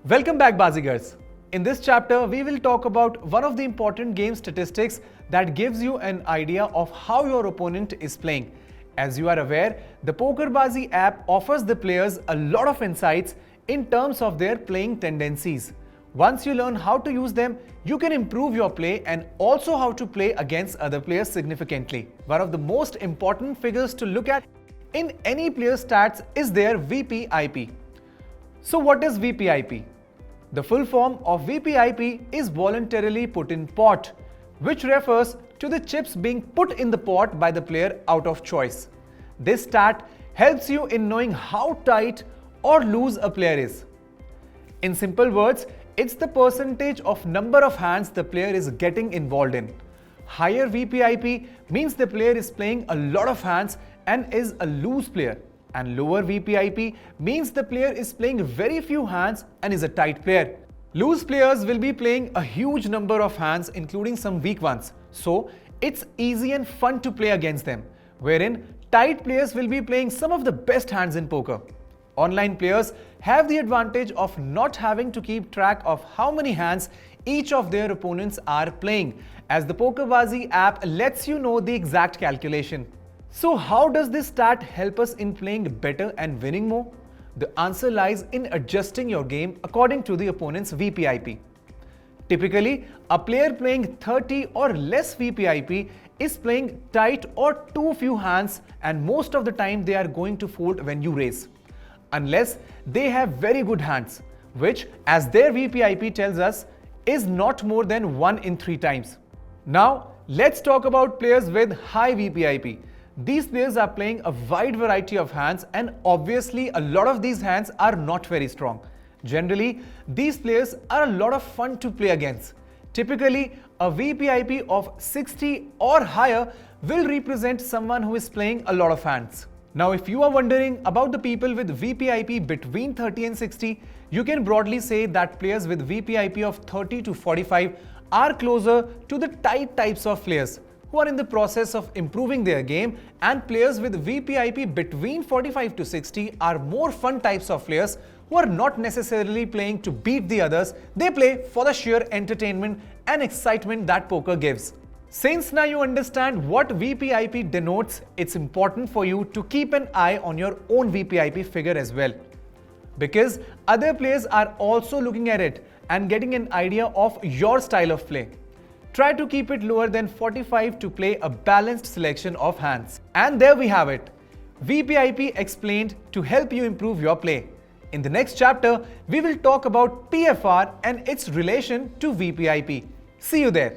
Welcome back, Bazigars. In this chapter, we will talk about one of the important game statistics that gives you an idea of how your opponent is playing. As you are aware, the PokerBazi app offers the players a lot of insights in terms of their playing tendencies. Once you learn how to use them, you can improve your play and also how to play against other players significantly. One of the most important figures to look at in any player's stats is their VPIP. So what is VPIP? The full form of VPIP is voluntarily put in pot, which refers to the chips being put in the pot by the player out of choice. This stat helps you in knowing how tight or loose a player is. In simple words, it's the percentage of number of hands the player is getting involved in. Higher VPIP means the player is playing a lot of hands and is a loose player. And lower VPIP means the player is playing very few hands and is a tight player. Loose players will be playing a huge number of hands, including some weak ones. So it's easy and fun to play against them, wherein tight players will be playing some of the best hands in poker. Online players have the advantage of not having to keep track of how many hands each of their opponents are playing, as the PokerBazi app lets you know the exact calculation. So how does this stat help us in playing better and winning more? The answer lies in adjusting your game according to the opponent's VPIP. Typically, a player playing 30 or less VPIP is playing tight or too few hands, and most of the time they are going to fold when you raise. Unless they have very good hands, which, as their VPIP tells us, is not more than 1 in 3 times. Now, let's talk about players with high VPIP. These players are playing a wide variety of hands, and obviously a lot of these hands are not very strong. Generally, these players are a lot of fun to play against. Typically, a VPIP of 60 or higher will represent someone who is playing a lot of hands. Now, if you are wondering about the people with VPIP between 30 and 60, you can broadly say that players with VPIP of 30 to 45 are closer to the tight types of players who are in the process of improving their game, and players with VPIP between 45 to 60 are more fun types of players who are not necessarily playing to beat the others. They play for the sheer entertainment and excitement that poker gives. Since now you understand what VPIP denotes, it's important for you to keep an eye on your own VPIP figure as well, because other players are also looking at it and getting an idea of your style of play. Try to keep it lower than 45 to play a balanced selection of hands. And there we have it. VPIP explained to help you improve your play. In the next chapter, we will talk about PFR and its relation to VPIP. See you there.